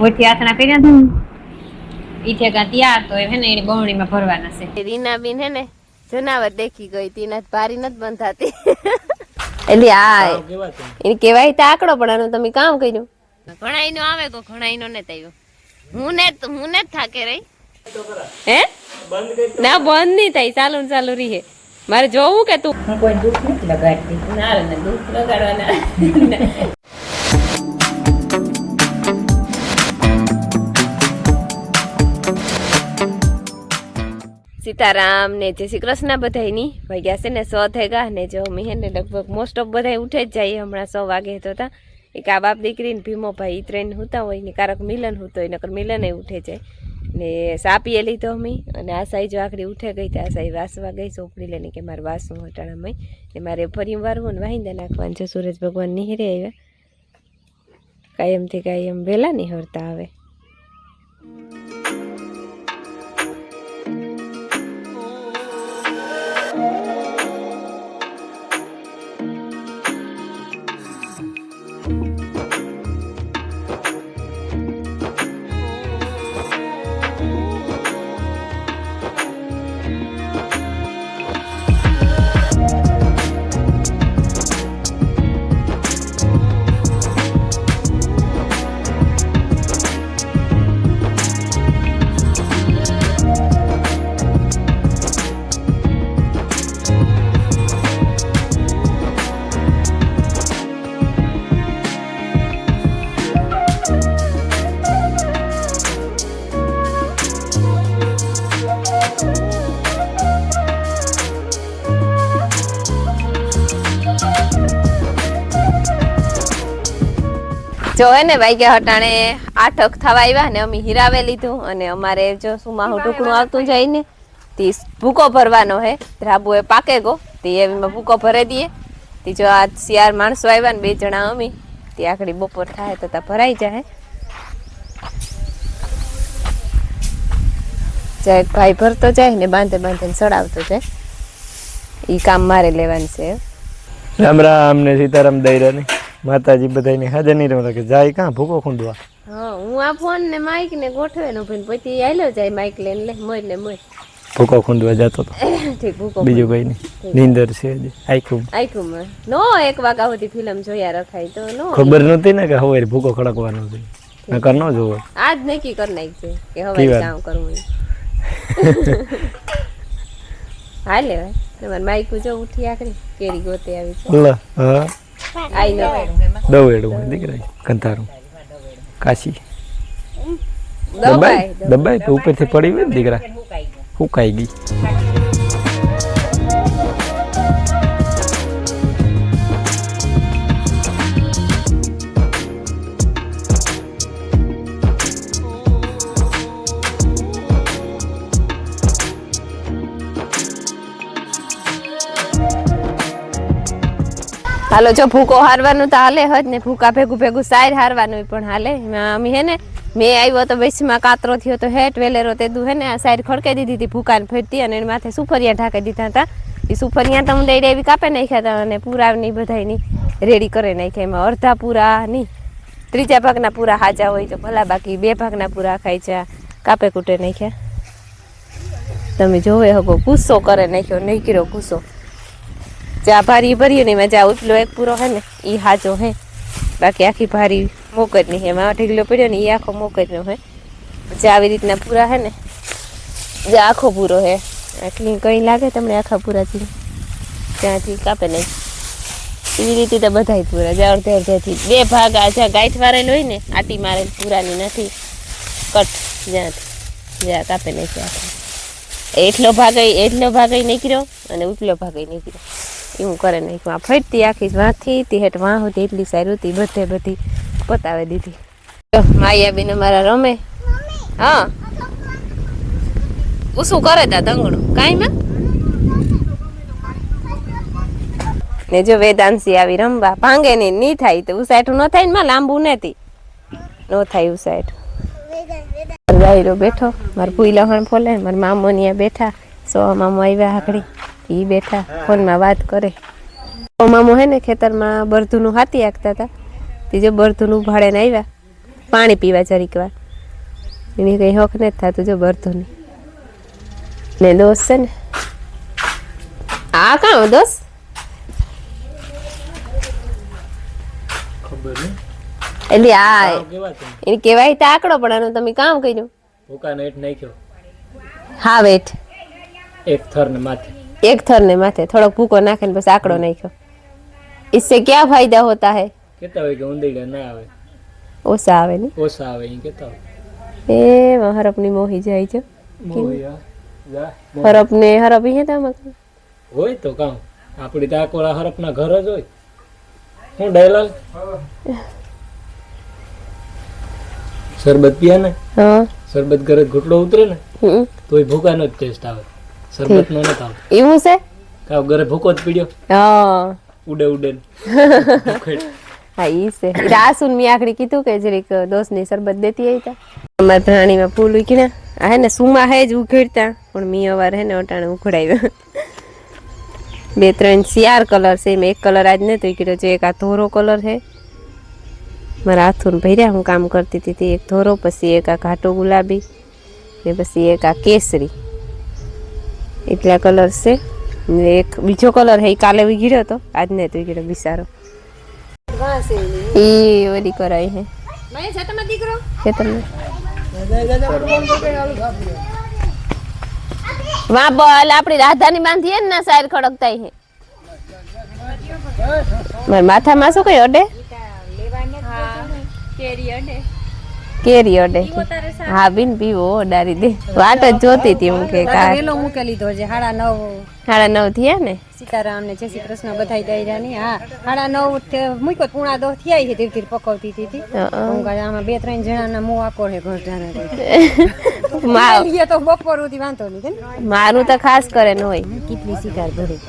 ઓથી આથણા કર્યા ઈ ઠેકા ત્યાં તો હે ને એની બહણીમાં ભરવાના છે. રીના બેન હે ને જનાવર દેખી ગઈ તી ને ભારી નથી બંધાતી એટલે આ એને કેવાય તો આકડો પણ આનું તમે કામ કર્યું. ઘણાઈ નો આવે કો ઘણાઈ નો નથી આવ્યો. હું ને થાકે રહી હે ના બંધ નહીં થાય ચાલુ ને ચાલુ રહી. મારે જોવું કે તું હું કોઈ દુઃખ નથી લગાડતી. ના રે દુઃખ લગાડવાના. સીતારામ ને જય શ્રી કૃષ્ણ બધાયની વાગ્યા છે ને 100 થઈ ગયા ને જો અમે હે ને લગભગ મોસ્ટ ઓફ બધા ઉઠે જ જાય હમણાં 100 વાગે તો હતા એક આ બાપ દીકરી ને ભીમો ભાઈ ટ્રેન હોતા હોય ને કારક મિલન હોતો હોય નકર મિલન એ ઉઠે જાય ને સાપીએ લીધો અમે અને આ સાઈ જો આખડી ઉઠે ગઈ તો આ સાઈ વાસવા ગઈ સોપડી લઈને કે મારે વાસવું હટાણામાં ને મારે ફરી વારવું ને વાહિંદા નાખવાનું છે. સૂરજ ભગવાન નિહરે આવ્યા કાયમથી કાયમ વહેલા નિહરતા આવે. જો હે ને વાગ્યા હટાણે 8 થવા આવ્યા ને અમે હીરાવે લીધું અને અમારે જો સુમાહું ટુકડું આવતું જાય ને તે ભૂકો ભરવાનો હે ધ્રાબુ એ પાકે ગો તે એમાં ભૂકો ભરી દઈએ તે જો આ 4 માણસો આવ્યા ને 2 જણા અમે તે આખડી બપોર થાય તો તા ભરાઈ જાય. જાય ભાઈ ભરતો જાય ને બાંધે બાંધે સડાવતો જાય ઈ કામ મારે લેવાનું છે. રામ રામ ને સીતારામ દઈરાની માતાજી બધાને હાજર નહીં રહે કે જાય કાં ભૂકો ખૂંદવા. હા હું આ ફોન ને માઈક ને ગોઠવે નો ભાઈ પછી આલ્યો જાય માઈક લઈને લે મોય ને મોય ભૂકો ખૂંદવા જતો તો ઠીક ભૂકો બીજું કઈ નહીં નીંદર છે હજી આખું નો 1 વાગ્યા સુધી ફિલ્મ જોયા રખાય તો નો ખબર નહોતી ને કે હવે ભૂકો ખડકવાનો છે નકર ન જોવો આજ નક્કી કરી નાખજે કે હવે કામ કરવું હાલે તમાર માઈક જો ઉઠી આકરી કેરી ગોતે આવી છે લા હા આઈ નો દવેડું દીકરા કંતારું કાશી દબાઈ તો ઉપરથી પડી હોય દીકરા હુકાઈ ગઈ. હાલો જો ભૂકો હારવાનું તો હાલે હજ ને ભૂકા ભેગું ભેગું સાઈર હારવાનું પણ હાલે. અમે હે ને મેં આવ્યો તો વૈશમાં કાતરો થયો તો હેઠ વેલેરો તે દુ હે ને આ સાઈડ ખડકાઈ દીધી હતી ભૂકાને ફેરતી અને એની માથે સુફરિયા ઢાંકી દીધા હતા. એ સુફરિયા તો હું દઈ એવી કાપે નાખ્યા હતા અને પૂરાની બધાની રેડી કરી નાખ્યા. એમાં અડધા પૂરા નહીં 3 ભાગના પૂરા હાજા હોય તો ભલા બાકી 2 ભાગના પૂરા ખાઈ છે કાપે કૂટે નાખ્યા. તમે જોવે હગો ગુસ્સો કરે નાખ્યો નહીં કર્યો ગુસ્સો જા ભારી ભર્યું ને એમાં જા ઉતલો એક પૂરો હે ને એ હાજો હે બાકી આખી ભારી મોકજ નહીં એમાં ઢીગલો પડ્યો ને એ આખો મોકજનો હે જે આવી રીતના પૂરા હે ને જે આખો પૂરો હે આટલી કઈ લાગે તમને આખા પૂરાથી ત્યાંથી કાપે નહીં એવી રીતે તો બધા પૂરા જે અડધે અડધેથી 2 ભાગ આ જ્યાં ગાંઠ વારેલ હોય ને આટી મારેલ પૂરાની નથી કટ જ્યાંથી જ્યાં કાપે નહીં એટલો ભાગ નીકળ્યો અને ઉપલો ભાગ નીકળ્યો એવું કરે નાખ્યું. આ ફટતી આખી વાંથી તે હેઠ વાં હતી એટલી સારી હતી બધી પતાવી દીધી. માયાબેન અમારા રમે હા શું કરે તા દંગણું કાંઈ માં ને જો વેદાંશી આવી રમવા ભાંગે ને નહીં થાય તો ઉસાઠું ન થાય ને માં લાંબુ નથી ન થાય ઉસાઠું. જાયરો બેઠો મારા પુઈ લહણ ફોલે મારા મામો બેઠા સો મામો આવ્યા હાકડી ઈ બેઠા ફોનમાં વાત કરે. મામો હે ને ખેતરમાં બરધુનું હાથી આંકતા હતા તે જો બરધુનું ભાડે ને આવ્યા પાણી પીવા જરીક વાર. એની કઈ હક નથી થતું જો ભરતો નહીં. ને દોસ્ત છે ને આ કાં દોસ્ત ખબર નહીં એટલે આ કેવા છે એને કહેવાય તો આંકડો પણ આનું તમે કામ કર્યું. ભૂકા નેટ નાખ્યો હા વેટ એક થર ને માથે एक थर ने माथे थोड़ा भूको नाखे ने बस आंकड़ो नाख्यो. इससे क्या फायदा होता है? કેતા હોય કે ઉંદરડા ના આવે ओसा आवे नहीं ઓછા આવે એ કેતા હોય ए हरपनी मोही जाय छे મોયા જા हरपने हरप ही था मक હોય તો કામ આપણી તો આકોળા હરપના ઘર જ હોય હું ડાયલાલ શરબત પીયા ને हां શરબત ઘરે ઘૂંટડો ઉતરે ને તોય ભૂકાનો જ ટેસ્ટ આવે શરબત નો નથી આવતો એવું છે કાવ ઘરે ભૂકો જ પીડ્યો હા ઉડે ઉડે હા ઈ છે રાસુન મી આખડી કીધું કે જરીક દોસ્ત ની શરબત દેતી આઈ તા અમાર પ્રાણી માં ફૂલ ઉકી ને આ હે ને સુમા હે જ ઉઘેડતા પણ મી અવાર હે ને અટાણે ઉખડાવ્યો બે ત્રણ ચાર કલર છે મેં એક કલર આજ નતો કીધો છે એક આ ધોરો કલર છે મારા હાથું ભર્યા હું કામ કરતી હતી એક ધોરો પછી એક આ ઘાટો ગુલાબી ને પછી એક આ કેસરી એટલા કલર છે ને એક બીજો કલર હે કાલે ઉગીડ્યો તો આજ ને તો ઉગીડ્યો બિસારો ઈ ઓલી કરાઈ હે મેં છે તમારો દીકરો છે તમે વાહ બોલ આપણી રાધાની બાંધી હે ને ના સાઈર ખડકતા હે માર માથામાં શું કઈ અડે કેરી અડે હા બિન પીવો ડારી દે વાટ જ જોતી હતી હું કે વેલો મૂકે લીધો છે 9:30 થયા ને સીતારામ ને જય શ્રી કૃષ્ણ બધાઈ દઈરા ની હા 9:30 મૂક્યો 9:30 થયા છે ધીરે ધીરે પકવતી હતી હું કહે આમાં બે ત્રણ જણાના મોં આકો છે ઘરડાના તો બપોર સુધી વાંધો નહીં મારું તો ખાસ કરે ન હોય કેટલી શિકાર ભરી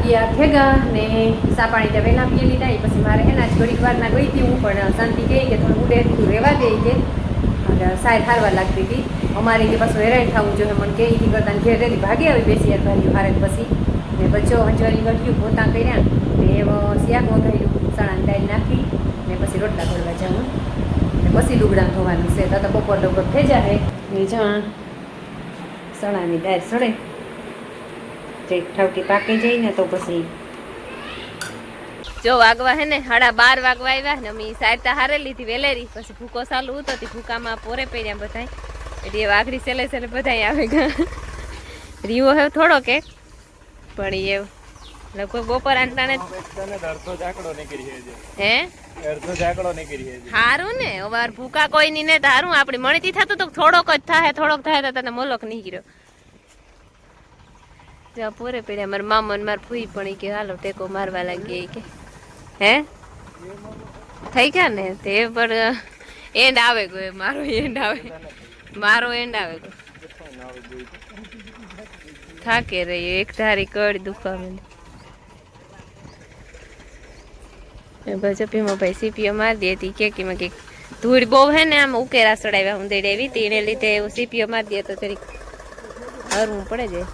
ગયા ભેગા ને સા પાણી ત્યાં વહેલા પીએ લીધા એ પછી મારે એના જ ઘડીક વારના ગઈ હતી હું પણ શાંતિ કહી કે થોડું ઉડે તું રહેવા દે કે સાઈડ હારવા લાગતી હતી અમારે કે પાછું હેરાન થવું જોઈએ મને કે એથી કરતાં ઘેર રેલી ભાગી આવી બેસી યાર ભાઈ હારે પછી ને બચ્ચો હંચવારી ગઠ્યું પોતા કર્યા ને એમાં શાક વઘાર્યું ચણાની દાળ નાખી ને પછી રોટલા ઘડવા જાઉં ને પછી લુગડા ધોવાનું છે તો બપોર લગભગ થઈ જાય ને જ્યાં ચણાની દાળ સડે જે ઠાવકી પાકી જાય ને તો પછી જો વાગવા હે ને 12:30 વાગવા આવ્યા ને અમે સાઈડ હારે લીધી વેલેરી પછી ભૂકો ચાલુ હતો તે ભૂકામાં પોરે પહેર્યા બધાય એટલે એ વાઘરી સેલે સેલે બધાય આવે ગયા રીવો હે થોડો કે પણ એ લગભગ બપોર આંટાણે અડધો જાકડો નીકળી હે અડધો જાકડો નીકળી હારું ને અવાર ભૂકા કોઈ ની ને હારું આપણી મણીથી થતું તો થોડોક જ થાય તો તને મોલક નીકળ્યો જ્યાં પૂરે પડ્યા મારા મામા ને મારા ફૂઈ પણ કે હાલો ટેકો મારવા લાગી કે હે થઈ ગયા ને તે પણ એન્ડ આવે ગયો મારો એન્ડ આવે થાકે રહી એક ધારી કડી દુખાવે ભાજપીમાં ભાઈ સીપીઓ મારી દે હતી કેકીમાં કે ધૂળ બહુ હે ને આમ ઉકેરા સડાવ્યા હું દેડે એવી તેને લીધે એવું સીપીઓ મારી દે તો જરીક હરવું પડે જાય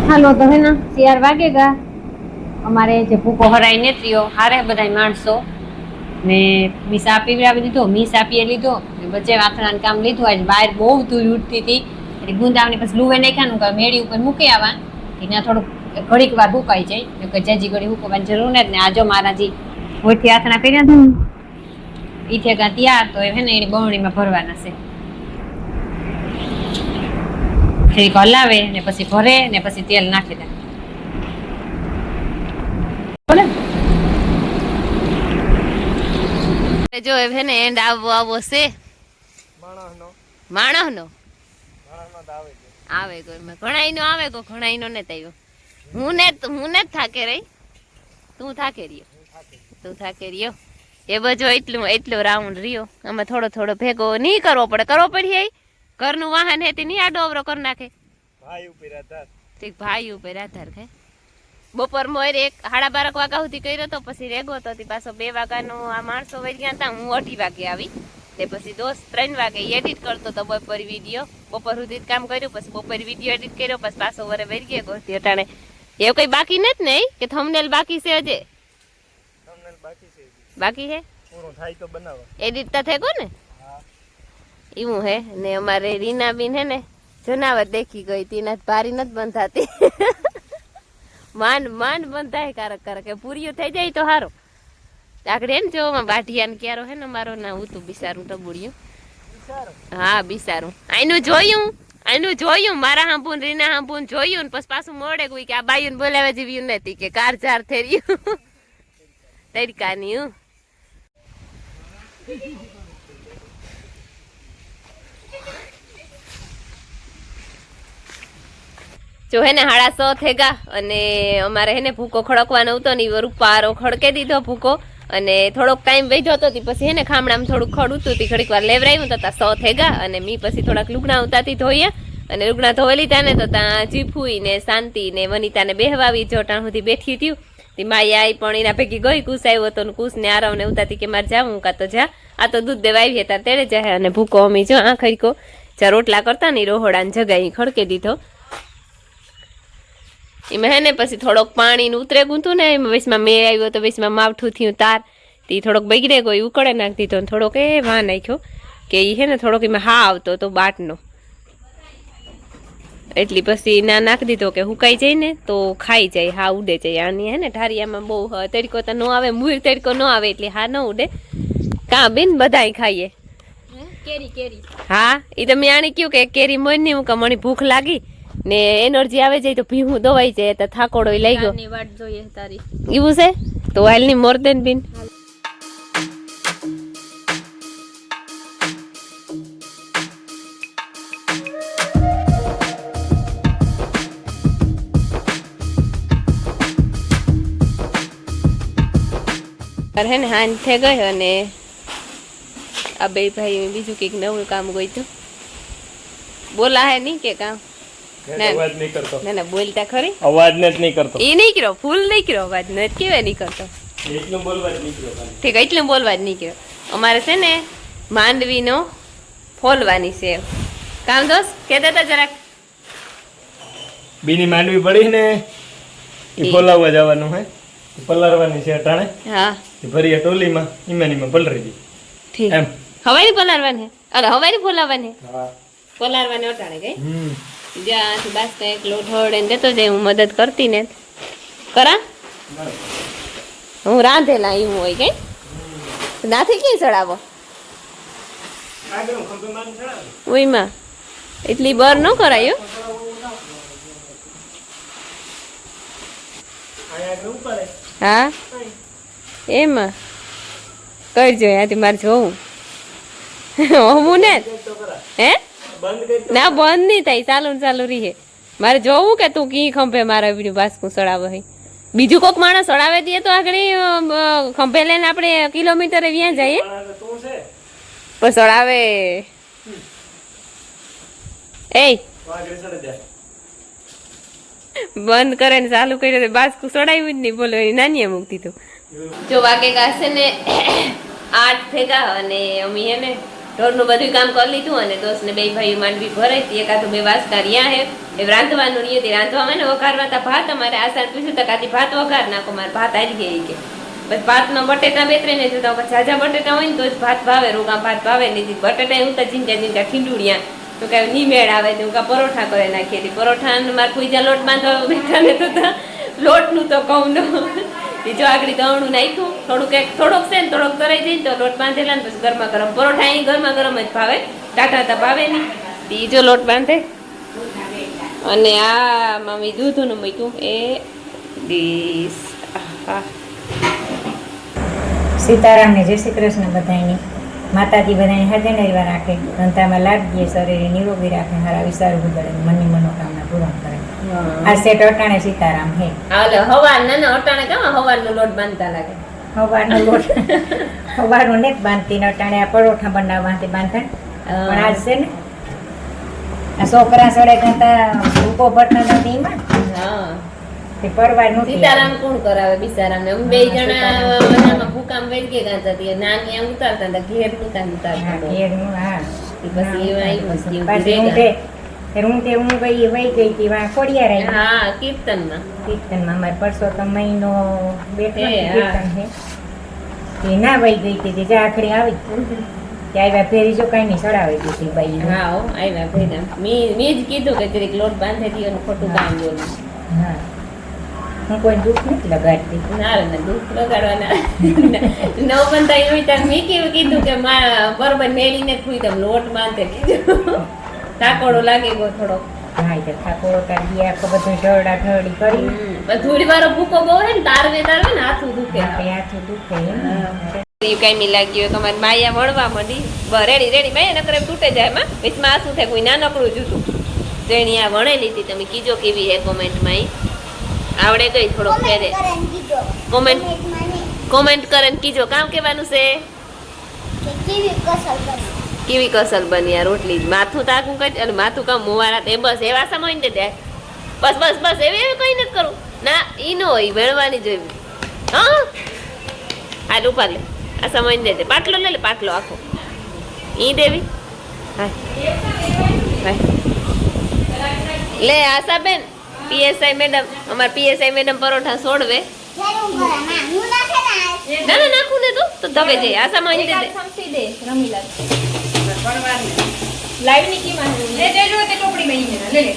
હાલો તો હે ને 4 વાગેગા અમારે જે ભૂકો હરાઈ ને ત્રીઓ હારે બધાય માણસો ને મી સા પીવડાવી દીધો મી સા પીએ લીધો ને બચ્ચે વાથરાનું કામ લીધું આજ બહાર બહુ ધૂળ ઉડતી હતી એટલે ગુંદાવની પછી લુવે નાખ્યાનું કે મેળી ઉપર મૂકી આવવા ત્યાં થોડુંક ઘડીક વાર હુકાઈ જાય કે જાજી ઘડી હુકવાની જરૂર નથી ને આજો મારાજી હોયથી આથણા કર્યા હતા ઈ થેગા ત્યાં તો હે ને એની બવણીમાં ભરવાના છે હલાવે ને પછી ભરે ને પછી તેલ નાખી દે જો હે ને એન્ડ આવો છે માણસનો આવે કોઈ ઘણાઈનો આવે કો ઘણાઈનો ને આવ્યો હું ને જ થાકે રહી તું થાકે રહ્યો એ બજો એટલો રાઉન્ડ રહ્યો અમે થોડો ભેગો નહીં કરવો પડે ઘરનું વાહન હે તે નહીં આડો અવરો કરી નાખે ભાઈ ઉપર આધાર ખાય બપોર મોર 12:30 વાગ્યા સુધી કર્યો તો પછી રેગો તો પાછો 2 વાગ્યાનો આ માણસો વહી ગયા હતા હું 2:30 વાગે આવી તે પછી દોસ્ત 3 વાગે એડિટ કરતો તો બપોર વિડીયો બપોર સુધી કામ કર્યું પછી બપોર વિડીયો એડિટ કર્યો પછી પાછો વરે વહી ગયા ગોતી અટાણે એવું કઈ બાકી નથી ને કે થંબનેલ બાકી છે હજે બાકી હે પૂરો થાય તો બનાવો એડિટ તો થેગો ને એવું હે ને અમારે રીનાબીન હે ને જનાવર દેખી ગઈ તીના ભારી નથી બંધાતી માંડ બંધાય કારક કે પૂરીઓ થઈ જાય તો સારું આગળ હે ને જો બાઢિયા ને ક્યારો હે ને મારો ના હું તું બિસારું ટબુડિયું હા બિસારું આનું જોયું મારા હાંપુન રીના હાંપુન જોયું ને પછી પાછું મોડે કોઈ કે આ બાયું બોલાવે જેવ્યું નથી કે કાર ચાર થઈ રહ્યું તડકાની જો હે ને 6:30 થેગા અને અમારે હે ને ભૂકો ખડકવાનો હતો ને રૂપારો ખડકે દીધો ભૂકો અને થોડોક ટાઈમ વેજો હતો પછી હે ને ખામણામાં થોડુંક ખડ ઉતું ઘડીક વાર લેવરાયું તો 100 થેગા અને મી પછી થોડાક લુગણા ઉતાતી ધોયા અને લુગણા ધોઈ લીધા ને તો ત્યાં જીફુઈ ને શાંતિ ને વનિતાને બેહવાવી જોટાણ સુધી બેઠી થયું તે માઈ આઈ પણ એના ભેગી ગઈ કુસ આવ્યો તો કુસ ને આરાવ ને ઉતાતી કે મારે જાવું કાં તો જા આ તો દૂધ દેવા આવી હતા તેડે જાય અને ભૂકો અમી જો આ ખરીકો જ્યાં રોટલા કરતા ને રોહોડાને જગાઈ ખડકે દીધો એમાં હે ને પછી થોડોક પાણી ઉતરે ગુંતું ને એમાં વચમાં મેં આવ્યો તો વચમાં માવઠું થયું તાર તે થોડોક બગડે ગયો ઉકળે નાખી દીધો ને થોડોક એ વા નાખ્યો કે એ હે ને થોડોક એમાં હા આવતો તો બાટનો એટલી પછી ના નાખી દીધો કે હુકાઈ જાય ને તો ખાઈ જાય હા ઉડે જાય આની હે ને ઢારિયામાં બહુ તડકો તો ન આવે મૂળ તડકો ન આવે એટલે હા ન ઉડે કાં બેન બધાય ખાઈએ કેરી હા એ તો મેં આને કહ્યું કે કેરી મોય નહીં હું કમણી ભૂખ લાગી ને એનર્જી આવે જાય તો ભીહું દવાઈ જાય તો થાકોડો લઈ ગયો વાટ જોઈએ તારી એવું છે તો હાલ ની મોર દેન બીન હે ને હાન થઈ ગઈ અને આ બે ભાઈ બીજું કઈક નવું કામ ગયું હતું બોલા હે નહીં કે કામ અવાજ નહીં કરતો ના બોલતા ખરી અવાજ નહીં કરતો એ નહીં કર્યો ફૂલ નહીં કર્યો અવાજ ન કેવાય નહીં કરતો એટલું બોલવા જ નહીં કર્યો ઠીક એટલું બોલવા જ નહીં કર્યો અમારે છે ને માંડવીનો ફોલવાની છે કામ દોસ્ત કહેતા હતા જરાક બીની માંડવી પડી ને એ ફોલાવવા જવાનું હે પલારવાની છે અટાણે હા ભરીએ ટોલીમાં ઈમાનીમાં પલરી દી ઠીક એમ હવાઈ પલારવાની અરે હવાઈ ફોલાવવાની હા પલારવાની અટાણે ગઈ જ્યાંથી બાસ એક લોટ હળે દેતો જાય હું મદદ કરતી ને કરા હું રાંધેલા એવું હોય કઈ નાથી ક્યાં ચડાવો ઓઈમાં એટલી બર ન કરાયો હા એમાં કરજો ત્યાંથી મારે જોવું હું ને હે ના બંધ નહીં થાય ચાલુ રહી મારે જોવું કે તું કી ખંભે મારા બીજું બાસકું સડાવે હે બીજું કોઈક માણસ સડાવે દે તો આગળ ખંભે લઈને આપણે કિલોમીટરે વ્યાં જઈએ પણ સડાવે એ બંધ કરે ને ચાલુ કર્યો બાસકું સડાવ્યું જ નહીં બોલો એની નાની મૂકતી તું જો વાગે કાશે ને 8 ભેગા અને અમે હે ને ઢોરનું બધું કામ કરી લીધું અને દોસ્ત ને બે ભાઈઓ માંડવી ભરાઈ હતી એકાદું 2 વાસકા રહ્યા હે એ રાંધવાનું નહીં હતી રાંધવામાં ને વઘારવા તા ભાત અમારે આસાન પૂછ્યું તો કાથી ભાત વઘાર નાખો મારે ભાત આવી ગઈ કે બસ ભાતનો બટેટા બેતરીને જોતા પછી ઝાઝા બટેટા હોય ને તો જ ભાત ભાવે રોગા ભાત ભાવે નહીં બટેટા હું તો ઝીંઝા ખીંડુડિયા તો કાંઈ નહીં મેળ આવે તો હું પરોઠા કરી નાખી હતી પરોઠા મારે પૂજા લોટ બાંધવા બેઠા ને તો લોટનું તો કહું ન બીજો આગળ દવણું નાખ્યું થોડુંક છે ને થોડોક તરાઈ જઈને તો લોટ બાંધેલા ને પછી ગરમા ગરમ પરોઠા અહીં ગરમા ગરમ જ ભાવે ટાટા તા ભાવે નહીં બીજો લોટ બાંધે અને આ મમ્મી દૂધનું મૂક્યું એ ડીશ સીતારામને જય શ્રી કૃષ્ણ બધાની. માતાજી બધાની હાજર રાખે, ધંધામાં લાભીએ, શરીરે નિરોગી રાખે, હારા વિચારો ઉગડે, મનની મનોકામના પૂર્ણ કરે. આ સેટ અટાણે સીતારામ હે. હાલે હવાર ના અટાણે કેમ હવારનો લોટ બાંધતા લાગે. સવારનો લોટ સવારનો ને જ બાંધતી ને અટાણે આ પરોઠા બનાવવાથી બાંધતા. પણ આજ છે ને આ છોકરા સડે કરતા ભૂકો ભરતા નથી એમાં હા તે પરવાર નહોતી. સીતારામ કોણ કરાવે બિચારામ ને? અમે બે જણા બધામાં ભૂકામ વેરી કે ગાતા હતી. નાની આમ ઉતારતા હતા, ઘેર નતા હા, ઉતારતા. ઘેરનું, હા. પછી એવા આવી પાછી હું ગઈ વહી ગઈ હતી વાં ખોડિયાર આવી. હા કીર્તનમાં કીર્તનમાં અમારે પરસોત્તમ મહિનો બેઠો હે, હા. કીર્તન છે તે ના વહી ગઈ હતી તે જાખડી આવી તે આવ્યા ફેરી જો કઈ નહીં ચડાવી દીધી બાઈ. હા હો, આવ્યા ભેગા. મેં જ કીધું કે જરીક લોટ બાંધી દીધો ને ખોટું કામ બોલું. હા, હું કોઈ દુઃખ નથી લગાડતી. ના રે ના, દુઃખ લગાડવાના ન બનતા એવી ત્યાં મેં કેવું કીધું કે બરોબર મેળીને જ ખુઈ તમે લોટ બાંધે કીધું. ટાકોડો લાગે ગયો થોડો. હા, એ તો ઠાકોરો કાઢી આખો બધું ઢળડા ઢળી કરી થોડી વારો ભૂકો બહુ હે ને તારવે ને હાથું દુખે. આપણે હાથું દુખે એમ. કઈ નહીં લાગ્યું તમારી માયા વળવા માંડી. રેડી રેડી માયા નકર એમ તૂટે જાય માં વિચમાં આસું થાય કોઈ નાનકડું જૂતું તેણી આ વણેલી હતી. તમે કીજો કેવી હે કોમેન્ટમાં. આવડે ગઈ થોડો ફેરે. કોમેન્ટ કરે ને કીજો કામ કેવાનું છે કેવી કસલ બની આ રોટલી. માથું તાકું કઈ અને માથું કામ મુવારા તે બસ એવા સમય ને દે બસ બસ બસ એવી એવી કઈ નથી કરું ના ઈ નો હોય વેણવાની જોઈ. હા આ રૂપા લે આ સમય દે દે પાટલો લે પાટલો આખો ઈ દેવી. હા લે આશાબેન પીએસઆઈ મેડમ અમાર પીએસઆઈ મેડમ પરોઠા છોડવે. ના ના નાખું ને તું તો ધબે જઈ આ સમય દે દે લાઈવ ની કીમાં લે દેજો તે ટોપડી માં ઈ લે લે